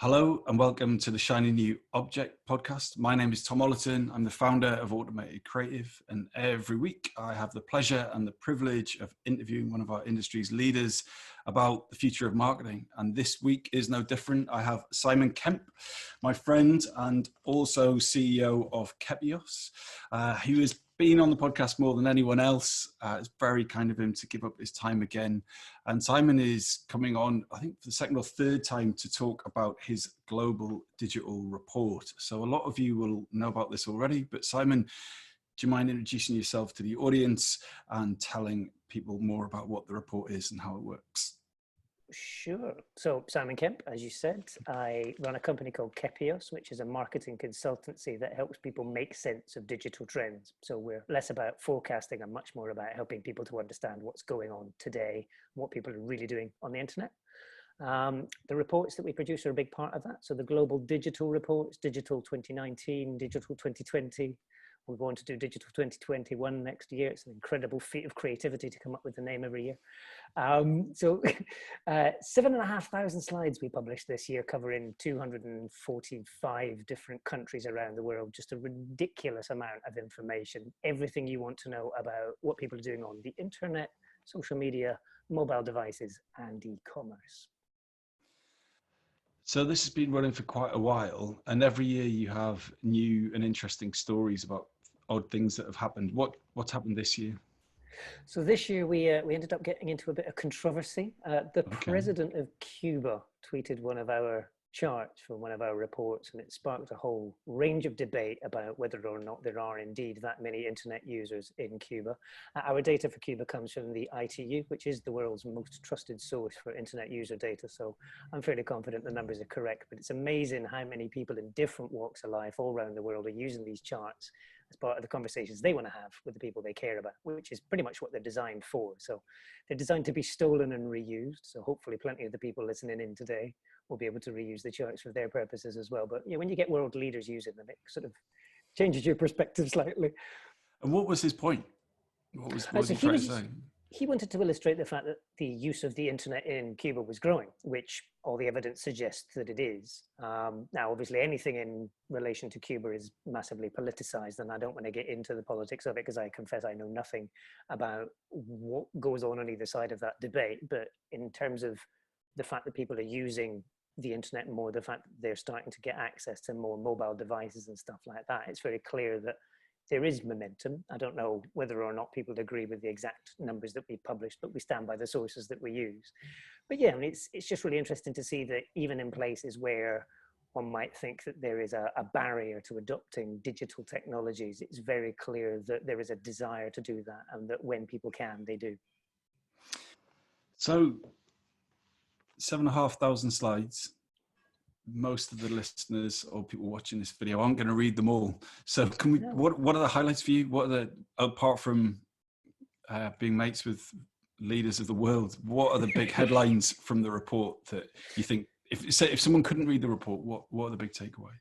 Hello and welcome to the Shiny New Object podcast. My name is Tom Ollerton. I'm the founder of Automated Creative, and every week I have the pleasure and the privilege of interviewing one of our industry's leaders about the future of marketing. And this week is no different. I have Simon Kemp, my friend and also CEO of Kepios. He has been on the podcast more than anyone else. It's very kind of him to give up his time again. And Simon is coming on, I think, for the second or third time to talk about his global digital report. So a lot of you will know about this already, but Simon, do you mind introducing yourself to the audience and telling people more about what the report is and how it works? Sure. So Simon Kemp, as you said, I run a company called Kepios, which is a marketing consultancy that helps people make sense of digital trends. So we're less about forecasting and much more about helping people to understand what's going on today, what people are really doing on the internet. The reports that we produce are a big part of that. So the global digital reports, Digital 2019, Digital 2020, we're going to do Digital 2021 next year. It's an incredible feat of creativity to come up with the name every year. 7,500 slides we published this year, covering 245 different countries around the world. Just a ridiculous amount of information. Everything you want to know about what people are doing on the internet, social media, mobile devices, and e-commerce. So this has been running for quite a while, and every year you have new and interesting stories about odd things that have happened. What's happened this year? So this year we ended up getting into a bit of controversy. The president of Cuba tweeted one of our charts from one of our reports, and it sparked a whole range of debate about whether or not there are indeed that many internet users in Cuba. Our data for Cuba comes from the ITU, which is the world's most trusted source for internet user data. So I'm fairly confident the numbers are correct, but it's amazing how many people in different walks of life all around the world are using these charts as part of the conversations they want to have with the people they care about, which is pretty much what they're designed for. So they're designed to be stolen and reused. So hopefully plenty of the people listening in today will be able to reuse the charts for their purposes as well. But yeah, when you get world leaders using them, it sort of changes your perspective slightly. And what was his point? What was he trying to say? He wanted to illustrate the fact that the use of the internet in Cuba was growing, which all the evidence suggests that it is. Now, obviously, anything in relation to Cuba is massively politicized, and I don't want to get into the politics of it because I confess I know nothing about what goes on either side of that debate. But in terms of the fact that people are using the internet more, the fact that they're starting to get access to more mobile devices and stuff like that, it's very clear that there is momentum. I don't know whether or not people agree with the exact numbers that we published, but we stand by the sources that we use. But yeah, I mean, it's just really interesting to see that even in places where one might think that there is a barrier to adopting digital technologies, it's very clear that there is a desire to do that, and that when people can, they do. So 7,500 slides. Most of the listeners or people watching this video aren't going to read them all. So can we, what are the highlights for you? What are the, apart from being mates with leaders of the world, what are the big headlines from the report that you think, if someone couldn't read the report, what are the big takeaways?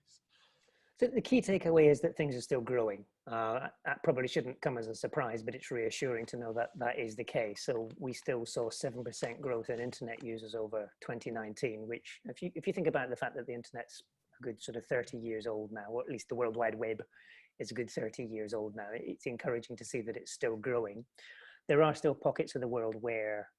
So the key takeaway is that things are still growing. That probably shouldn't come as a surprise, but it's reassuring to know that that is the case. So we still saw 7% growth in internet users over 2019, which if you think about the fact that the internet's a good sort of 30 years old now, or at least the World Wide Web is a good 30 years old now, it's encouraging to see that it's still growing. There are still pockets of the world where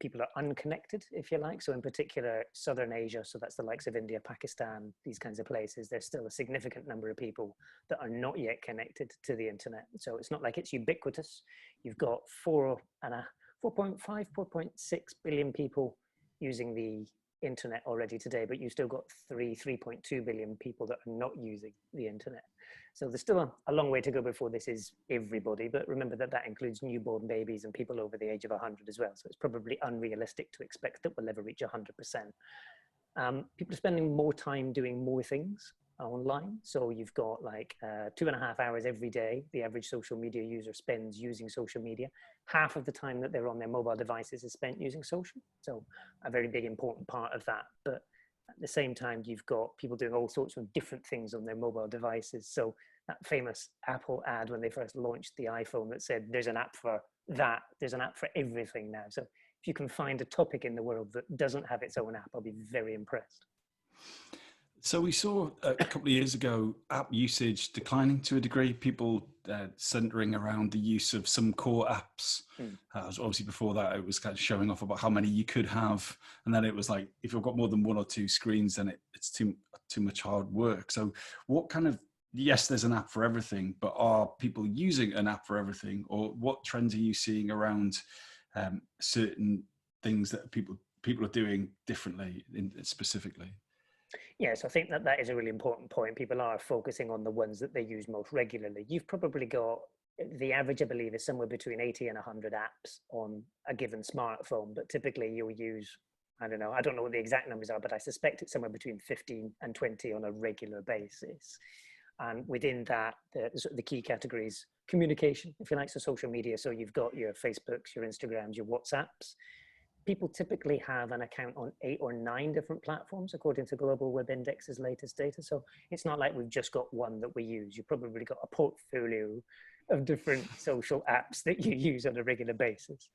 people are unconnected, if you like. So in particular, Southern Asia, so that's the likes of India, Pakistan, these kinds of places, there's still a significant number of people that are not yet connected to the internet. So it's not like it's ubiquitous. You've got 4.6 billion people using the internet already today, but you've still got 3.2 billion people that are not using the internet. So there's still a long way to go before this is everybody, but remember that that includes newborn babies and people over the age of 100 as well. So it's probably unrealistic to expect that we'll ever reach 100%. People are spending more time doing more things online. So you've got like 2.5 hours every day. The average social media user spends using social media. Half of the time that they're on their mobile devices is spent using social. So a very big important part of that. But at the same time, you've got people doing all sorts of different things on their mobile devices. So that famous Apple ad when they first launched the iPhone that said, there's an app for that, there's an app for everything now. So if you can find a topic in the world that doesn't have its own app, I'll be very impressed. So we saw a couple of years ago app usage declining to a degree, people centering around the use of some core apps. So obviously before that, it was kind of showing off about how many you could have. And then it was like, if you've got more than one or two screens, then it's too much hard work. So what kind of, yes, there's an app for everything, but are people using an app for everything? Or what trends are you seeing around certain things that people are doing differently specifically? Yes, I think that is a really important point. People are focusing on the ones that they use most regularly. You've probably got the average, I believe, is somewhere between 80 and 100 apps on a given smartphone, but typically you'll use, I don't know what the exact numbers are, but I suspect it's somewhere between 15 and 20 on a regular basis. And within that, the key categories, communication, if you like, so social media. So you've got your Facebooks, your Instagrams, your WhatsApps. People typically have an account on 8 or 9 different platforms, according to Global Web Index's latest data. So it's not like we've just got one that we use. You've probably got a portfolio of different social apps that you use on a regular basis.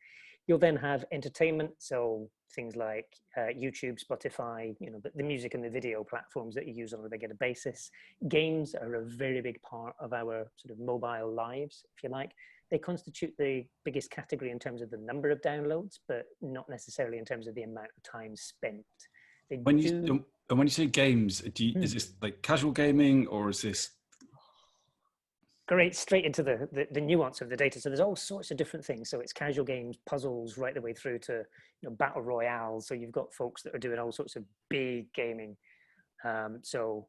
You'll then have entertainment, so things like YouTube, Spotify, the music and the video platforms that you use on a regular basis. Games are a very big part of our sort of mobile lives, if you like. They constitute the biggest category in terms of the number of downloads, but not necessarily in terms of the amount of time spent. When you say games, is this like casual gaming, or is this? Great, straight into the nuance of the data. So there's all sorts of different things. So it's casual games, puzzles, right the way through to battle royales. So you've got folks that are doing all sorts of big gaming. So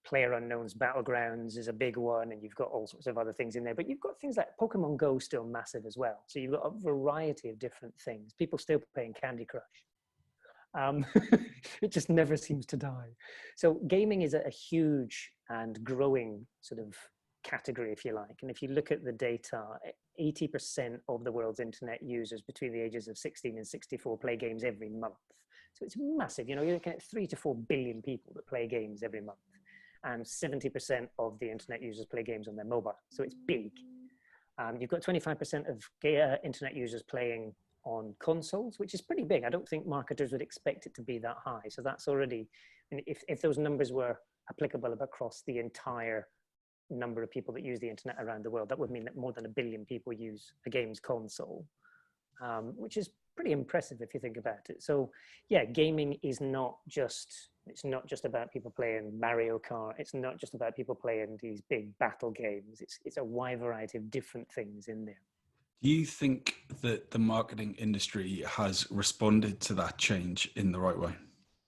PlayerUnknown's Battlegrounds is a big one, and you've got all sorts of other things in there. But you've got things like Pokemon Go still massive as well. So you've got a variety of different things. People still playing Candy Crush. It just never seems to die. So gaming is a huge and growing sort of category, if you like. And if you look at the data, 80% of the world's internet users between the ages of 16 and 64 play games every month. So it's massive. You're looking at 3 to 4 billion people that play games every month. And 70% of the internet users play games on their mobile. So it's big. You've got 25% of internet users playing on consoles, which is pretty big. I don't think marketers would expect it to be that high. So that's already, if those numbers were applicable across the entire number of people that use the internet around the world, that would mean that more than 1 billion people use a games console, which is pretty impressive if you think about it. So yeah, gaming is it's not just about people playing Mario Kart. It's not just about people playing these big battle games. It's a wide variety of different things in there. Do you think that the marketing industry has responded to that change in the right way?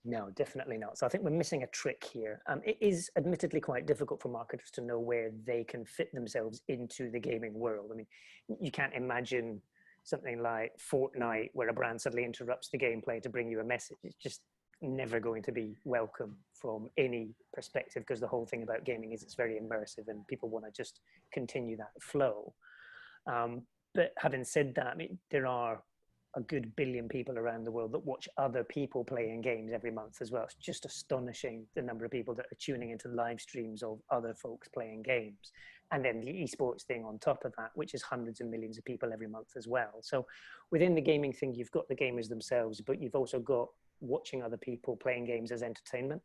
No, definitely not. So I think we're missing a trick here. It is admittedly quite difficult for marketers to know where they can fit themselves into the gaming world. I mean, you can't imagine something like Fortnite where a brand suddenly interrupts the gameplay to bring you a message. It's just never going to be welcome from any perspective, because the whole thing about gaming is it's very immersive and people want to just continue that flow. But having said that, I mean, there are a good 1 billion people around the world that watch other people playing games every month as well. It's just astonishing the number of people that are tuning into live streams of other folks playing games. And then the esports thing on top of that, which is hundreds of millions of people every month as well. So within the gaming thing, you've got the gamers themselves, but you've also got watching other people playing games as entertainment.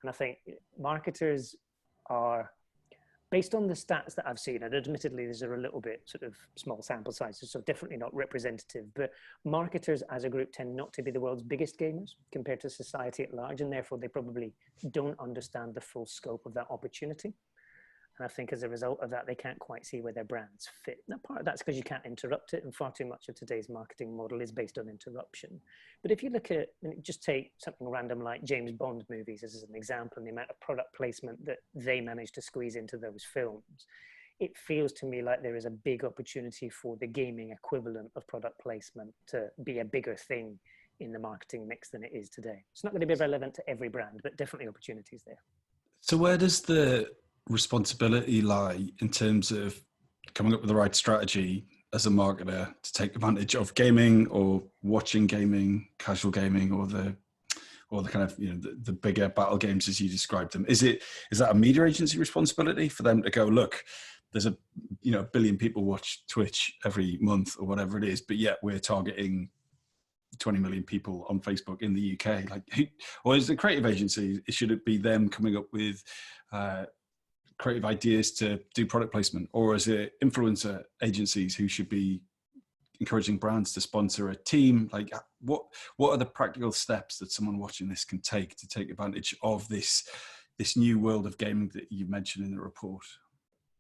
And I think marketers are, based on the stats that I've seen, and admittedly these are a little bit sort of small sample sizes, so definitely not representative, but marketers as a group tend not to be the world's biggest gamers compared to society at large, and therefore they probably don't understand the full scope of that opportunity. And I think as a result of that, they can't quite see where their brands fit. Now, part of that's because you can't interrupt it, and far too much of today's marketing model is based on interruption. But if you look at, and just take something random like James Bond movies as an example, and the amount of product placement that they managed to squeeze into those films, it feels to me like there is a big opportunity for the gaming equivalent of product placement to be a bigger thing in the marketing mix than it is today. It's not going to be relevant to every brand, but definitely opportunities there. So where does the responsibility lie in terms of coming up with the right strategy as a marketer to take advantage of gaming or watching gaming, casual gaming, or the kind of, the bigger battle games as you described them? Is that a media agency responsibility for them to go, look, there's a 1 billion people watch Twitch every month or whatever it is, but yet we're targeting 20 million people on Facebook in the UK. Like, or is the creative agency, should it be them coming up with creative ideas to do product placement, or is it influencer agencies who should be encouraging brands to sponsor a team? Like, what are the practical steps that someone watching this can take to take advantage of this new world of gaming that you mentioned in the report?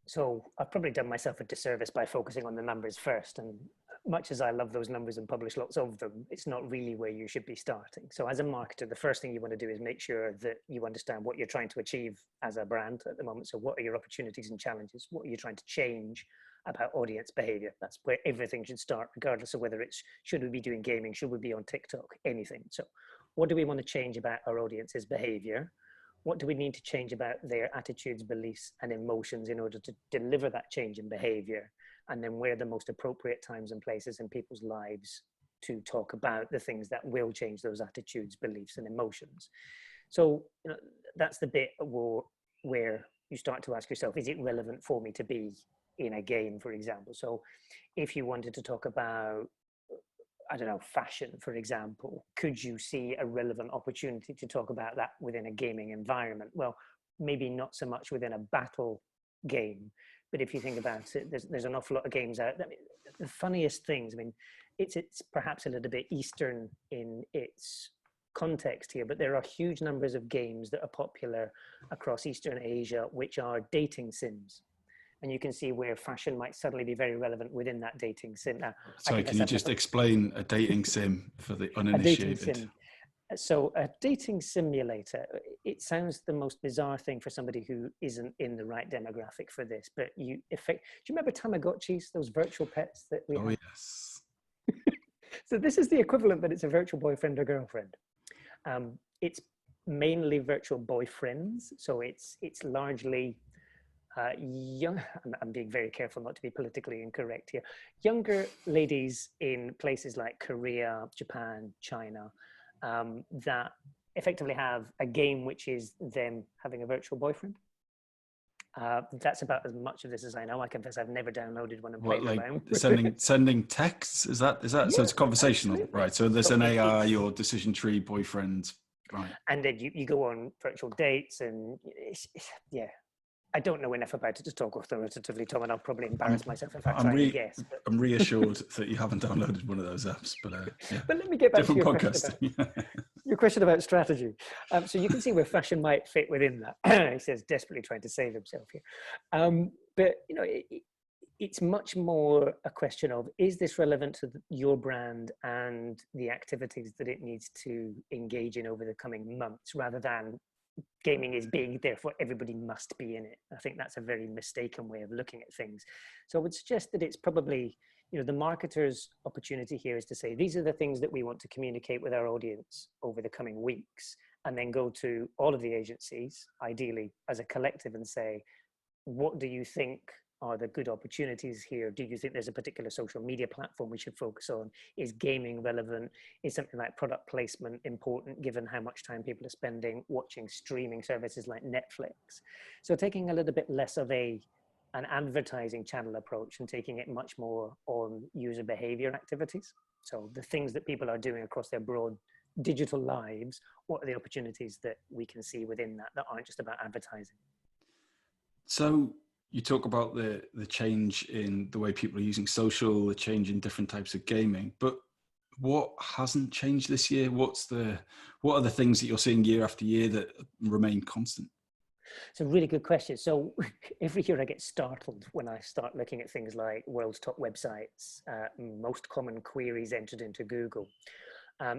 So I've probably done myself a disservice by focusing on the numbers first. And much as I love those numbers and publish lots of them, it's not really where you should be starting. So as a marketer, the first thing you want to do is make sure that you understand what you're trying to achieve as a brand at the moment. So what are your opportunities and challenges? What are you trying to change about audience behavior? That's where everything should start, regardless of whether it's, should we be doing gaming? Should we be on TikTok? Anything. So what do we want to change about our audience's behavior? What do we need to change about their attitudes, beliefs, and emotions in order to deliver that change in behavior? And then where are the most appropriate times and places in people's lives to talk about the things that will change those attitudes, beliefs, and emotions? So that's the bit where you start to ask yourself, is it relevant for me to be in a game, for example? So if you wanted to talk about, I don't know, fashion, for example, could you see a relevant opportunity to talk about that within a gaming environment? Well, maybe not so much within a battle game, but if you think about it, there's an awful lot of games out. I mean, the funniest things, I mean, it's perhaps a little bit Eastern in its context here, but there are huge numbers of games that are popular across Eastern Asia, which are dating sims. And you can see where fashion might suddenly be very relevant within that dating sim. Now, sorry, can you just explain a dating sim for the uninitiated? A dating sim. So a dating simulator, it sounds the most bizarre thing for somebody who isn't in the right demographic for this, but do you remember Tamagotchis, those virtual pets that we had? Yes. So this is the equivalent, but it's a virtual boyfriend or girlfriend. It's mainly virtual boyfriends. So it's largely young, I'm being very careful not to be politically incorrect here, younger ladies in places like Korea, Japan, China, that effectively have a game which is them having a virtual boyfriend. That's about as much of this as I know. I confess I've never downloaded one and played around. Sending texts? Is that yeah, so it's conversational, absolutely. Right? So there's an AI or decision tree boyfriend, right? And then you go on virtual dates, and yeah. I don't know enough about it to talk authoritatively, Tom, and I'll probably embarrass myself if I try to guess. But I'm reassured that you haven't downloaded one of those apps, but yeah. But let me get back to your question about strategy. So you can see where fashion might fit within that. He says desperately trying to save himself here. But it's much more a question of, is this relevant to your brand and the activities that it needs to engage in over the coming months, rather than gaming is big, therefore everybody must be in it. I think that's a very mistaken way of looking at things. So I would suggest that it's probably, the marketer's opportunity here is to say, these are the things that we want to communicate with our audience over the coming weeks, and then go to all of the agencies, ideally as a collective, and say, what do you think are the good opportunities here? Do you think there's a particular social media platform we should focus on? Is gaming relevant? Is something like product placement important, given how much time people are spending watching streaming services like Netflix? So taking a little bit less of an advertising channel approach and taking it much more on user behavior activities. So the things that people are doing across their broad digital lives, what are the opportunities that we can see within that aren't just about advertising? So you talk about the change in the way people are using social, the change in different types of gaming, but what hasn't changed this year? What are the things that you're seeing year after year that remain constant? It's a really good question. So every year I get startled when I start looking at things like world's top websites, most common queries entered into Google.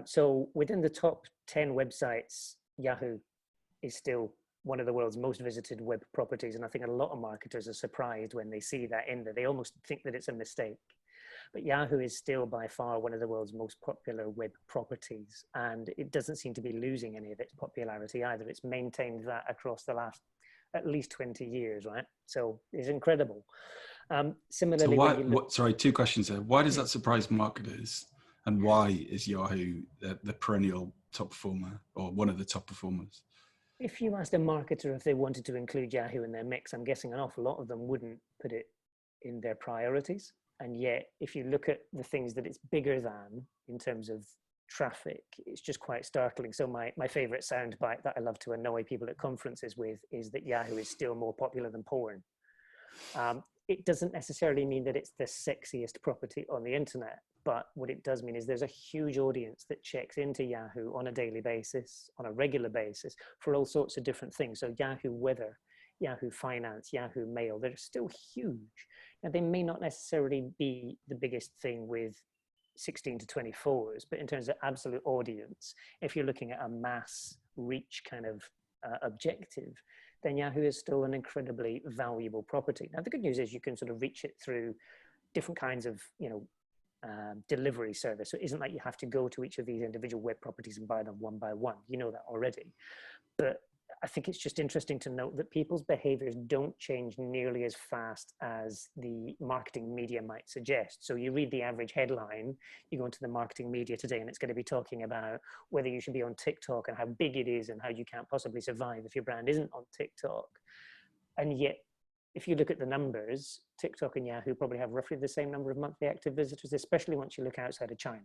So within the top 10 websites, Yahoo is still one of the world's most visited web properties. And I think a lot of marketers are surprised when they see that in there. They almost think that it's a mistake. But Yahoo is still by far one of the world's most popular web properties. And it doesn't seem to be losing any of its popularity either. It's maintained that across the last at least 20 years, right? So it's incredible. Similarly, so sorry, two questions there. Why does that surprise marketers? And why is Yahoo the perennial top performer, or one of the top performers? If you asked a marketer if they wanted to include Yahoo in their mix, I'm guessing an awful lot of them wouldn't put it in their priorities. And yet, if you look at the things that it's bigger than in terms of traffic, it's just quite startling. So my favorite soundbite that I love to annoy people at conferences with is that Yahoo is still more popular than porn. It doesn't necessarily mean that it's the sexiest property on the internet, but what it does mean is there's a huge audience that checks into Yahoo on a daily basis, on a regular basis, for all sorts of different things. So Yahoo Weather, Yahoo Finance, Yahoo Mail, they're still huge. Now, they may not necessarily be the biggest thing with 16 to 24s, but in terms of absolute audience, if you're looking at a mass reach kind of objective, then Yahoo is still an incredibly valuable property. Now, the good news is you can sort of reach it through different kinds of, delivery service. So it isn't like you have to go to each of these individual web properties and buy them one by one. You know that already. But I think it's just interesting to note that people's behaviors don't change nearly as fast as the marketing media might suggest. So you read the average headline, you go into the marketing media today, and it's going to be talking about whether you should be on TikTok and how big it is and how you can't possibly survive if your brand isn't on TikTok. And yet, if you look at the numbers, TikTok and Yahoo probably have roughly the same number of monthly active visitors, especially once you look outside of China.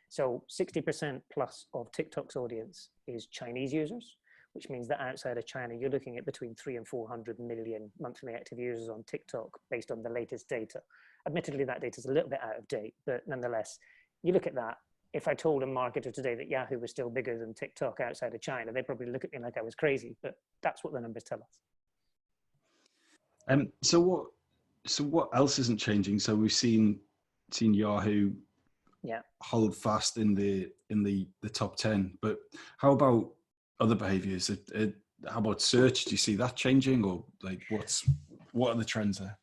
So 60% plus of TikTok's audience is Chinese users, which means that outside of China, you're looking at between 300 and 400 million monthly active users on TikTok based on the latest data. Admittedly, that data is a little bit out of date, but nonetheless, you look at that. If I told a marketer today that Yahoo was still bigger than TikTok outside of China, they'd probably look at me like I was crazy, but that's what the numbers tell us. So what else isn't changing? So we've seen Yahoo hold fast in the top 10, but how about other behaviors? How about search? Do you see that changing, or like what are the trends there?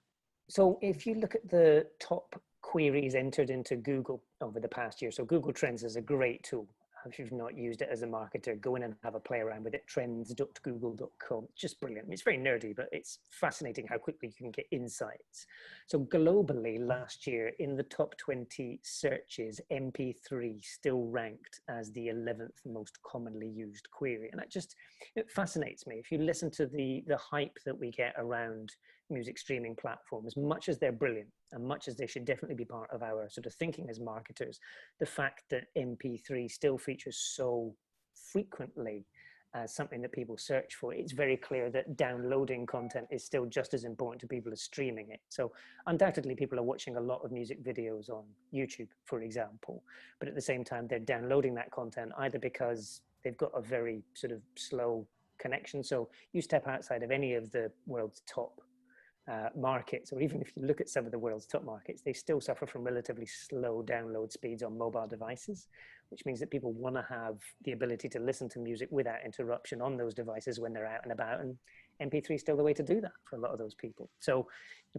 So if you look at the top queries entered into Google over the past year, so Google Trends is a great tool. If you've not used it as a marketer, go in and have a play around with it. Trends.google.com. Just brilliant. It's very nerdy, but it's fascinating how quickly you can get insights. So globally, last year, in the top 20 searches, MP3 still ranked as the 11th most commonly used query. And it fascinates me. If you listen to the hype that we get around music streaming platforms, much as they're brilliant and much as they should definitely be part of our sort of thinking as marketers, the fact that MP3 still features so frequently as something that people search for, it's very clear that downloading content is still just as important to people as streaming it. So undoubtedly people are watching a lot of music videos on YouTube, for example, but at the same time they're downloading that content either because they've got a very sort of slow connection. So you step outside of any of the world's top markets, or even if you look at some of the world's top markets, they still suffer from relatively slow download speeds on mobile devices, which means that people want to have the ability to listen to music without interruption on those devices when they're out and about, and MP3 is still the way to do that for a lot of those people. So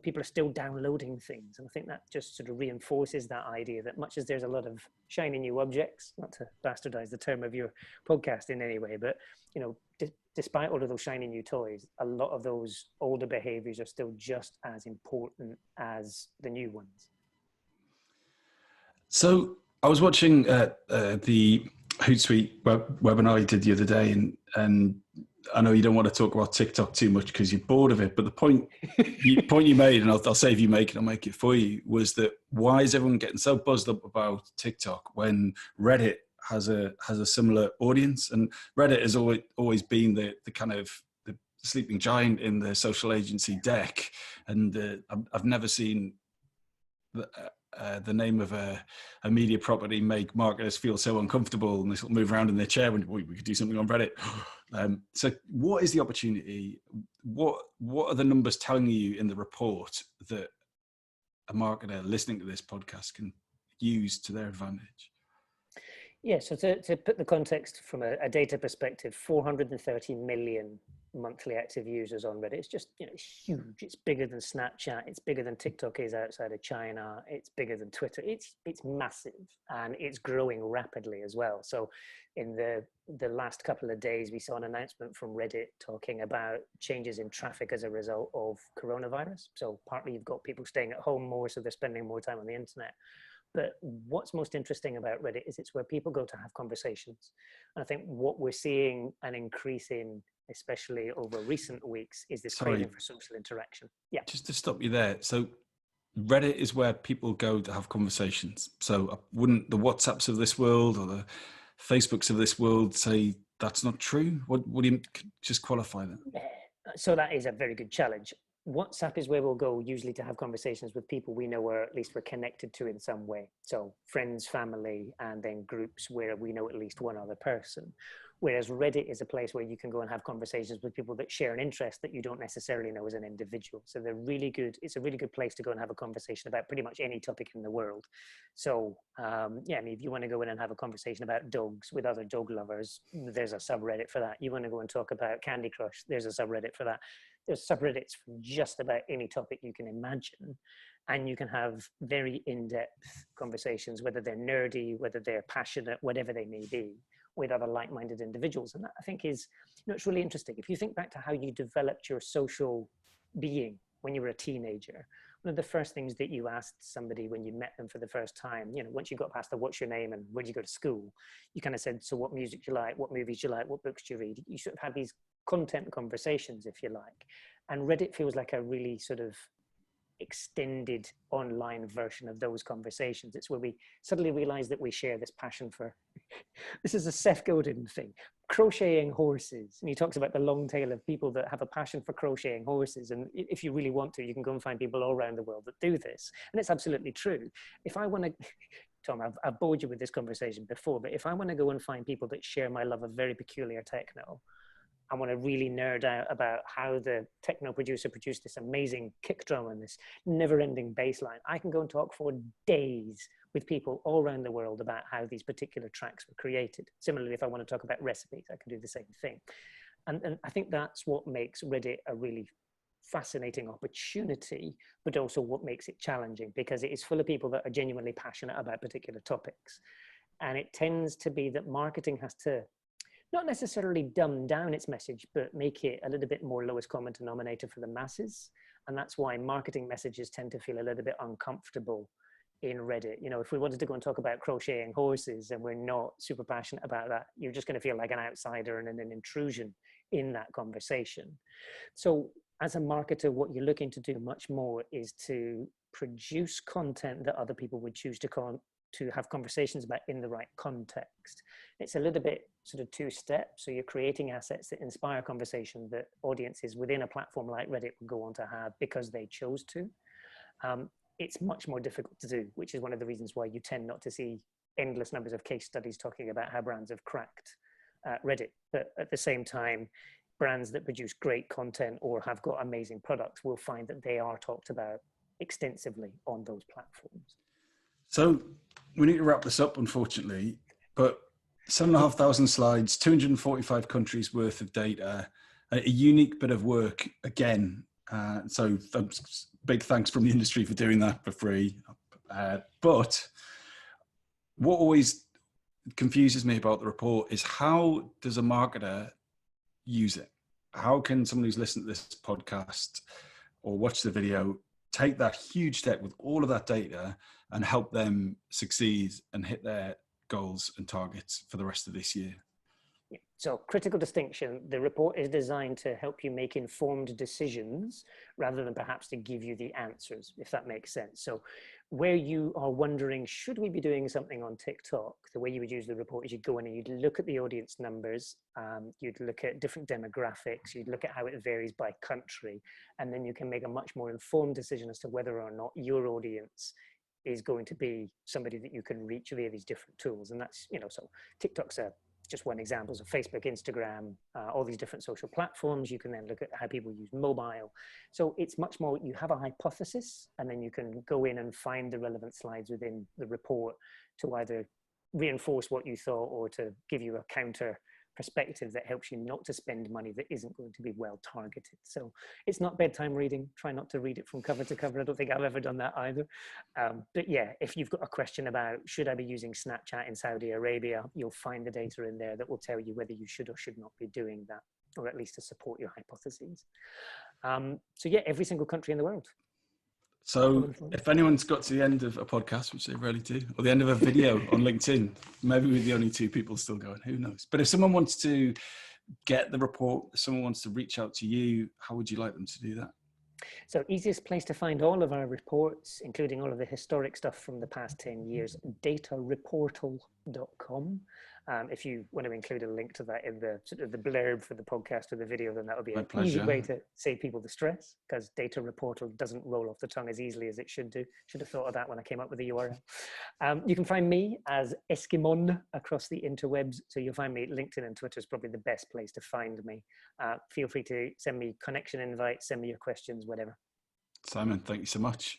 people are still downloading things, and I think that just sort of reinforces that idea that much as there's a lot of shiny new objects, not to bastardize the term of your podcast in any way, but despite all of those shiny new toys, a lot of those older behaviors are still just as important as the new ones. So I was watching the Hootsuite webinar you did the other day, and I know you don't want to talk about TikTok too much because you're bored of it, but the point you made, and I'll save you make it, I'll make it for you, was that why is everyone getting so buzzed up about TikTok when Reddit has a similar audience? And Reddit has always been the kind of the sleeping giant in the social agency deck, and I've never seen the name of a media property make marketers feel so uncomfortable, and they sort of move around in their chair when we could do something on Reddit. So what is the opportunity? What are the numbers telling you in the report that a marketer listening to this podcast can use to their advantage? Yeah, so to put the context from a data perspective, 430 million monthly active users on Reddit. It's just huge. It's bigger than Snapchat. It's bigger than TikTok is outside of China. It's bigger than Twitter. It's massive, and it's growing rapidly as well. So in the last couple of days, we saw an announcement from Reddit talking about changes in traffic as a result of coronavirus. So partly you've got people staying at home more, so they're spending more time on the internet. But what's most interesting about Reddit is it's where people go to have conversations. And I think what we're seeing an increase in, especially over recent weeks, is this craving for social interaction. Yeah. Just to stop you there. So Reddit is where people go to have conversations. So wouldn't the WhatsApps of this world or the Facebooks of this world say that's not true? What do you just qualify that? So that is a very good challenge. WhatsApp is where we'll go usually to have conversations with people we know, or at least we're connected to in some way. So friends, family, and then groups where we know at least one other person. Whereas Reddit is a place where you can go and have conversations with people that share an interest that you don't necessarily know as an individual. So they're really good. It's a really good place to go and have a conversation about pretty much any topic in the world. So yeah, I mean, if you want to go in and have a conversation about dogs with other dog lovers, there's a subreddit for that. You want to go and talk about Candy Crush, there's a subreddit for that. There's subreddits for just about any topic you can imagine. And you can have very in-depth conversations, whether they're nerdy, whether they're passionate, whatever they may be, with other like-minded individuals. And that, I think, is, it's really interesting. If you think back to how you developed your social being when you were a teenager, one of the first things that you asked somebody when you met them for the first time, once you got past the what's your name and where do you go to school, you kind of said, so what music do you like, what movies do you like, what books do you read? You sort of had these content conversations, if you like. And Reddit feels like a really sort of extended online version of those conversations. It's where we suddenly realize that we share this passion for, this is a Seth Godin thing, crocheting horses. And he talks about the long tail of people that have a passion for crocheting horses. And if you really want to, you can go and find people all around the world that do this. And it's absolutely true. If I want to, Tom, I've bored you with this conversation before, but if I want to go and find people that share my love of very peculiar techno, I want to really nerd out about how the techno producer produced this amazing kick drum and this never-ending bass line, I can go and talk for days with people all around the world about how these particular tracks were created. Similarly, if I want to talk about recipes, I can do the same thing. And I think that's what makes Reddit a really fascinating opportunity, but also what makes it challenging, because it is full of people that are genuinely passionate about particular topics. And it tends to be that marketing has to not necessarily dumb down its message, but make it a little bit more lowest common denominator for the masses. And that's why marketing messages tend to feel a little bit uncomfortable in Reddit. If we wanted to go and talk about crocheting horses and we're not super passionate about that, you're just going to feel like an outsider and an intrusion in that conversation. So as a marketer, what you're looking to do much more is to produce content that other people would choose to have conversations about in the right context. It's a little bit sort of two-step. So you're creating assets that inspire conversation that audiences within a platform like Reddit will go on to have because they chose to. It's much more difficult to do, which is one of the reasons why you tend not to see endless numbers of case studies talking about how brands have cracked Reddit. But at the same time, brands that produce great content or have got amazing products will find that they are talked about extensively on those platforms. So we need to wrap this up, unfortunately, but 7,500 slides, 245 countries worth of data, a unique bit of work again. So big thanks from the industry for doing that for free. But what always confuses me about the report is, how does a marketer use it? How can someone who's listened to this podcast or watch the video take that huge step with all of that data and help them succeed and hit their goals and targets for the rest of this year? So, critical distinction, the report is designed to help you make informed decisions rather than perhaps to give you the answers, if that makes sense. So where you are wondering, should we be doing something on TikTok? The way you would use the report is you'd go in and you'd look at the audience numbers, you'd look at different demographics, you'd look at how it varies by country, and then you can make a much more informed decision as to whether or not your audience is going to be somebody that you can reach via these different tools. And that's, so TikTok's just one example. So Facebook, Instagram, all these different social platforms. You can then look at how people use mobile. So it's much more, you have a hypothesis, and then you can go in and find the relevant slides within the report to either reinforce what you thought or to give you a counter perspective that helps you not to spend money that isn't going to be well targeted. So it's not bedtime reading. Try not to read it from cover to cover. I don't think I've ever done that either. But yeah, if you've got a question about, should I be using Snapchat in Saudi Arabia, you'll find the data in there that will tell you whether you should or should not be doing that, or at least to support your hypotheses. So yeah, every single country in the world. So if anyone's got to the end of a podcast, which they rarely do, or the end of a video on LinkedIn, maybe we're the only two people still going, who knows? But if someone wants to get the report, if someone wants to reach out to you, how would you like them to do that? So easiest place to find all of our reports, including all of the historic stuff from the past 10 years, datareportal.com. If you want to include a link to that in the sort of the blurb for the podcast or the video, then that would be My an easy pleasure. way to save people the stress, because data reportal doesn't roll off the tongue as easily as it should do. Should have thought of that when I came up with the URL. You can find me as Eskimon across the interwebs. So you'll find me, LinkedIn and Twitter is probably the best place to find me. Feel free to send me connection invites, send me your questions, whatever. Simon, thank you so much.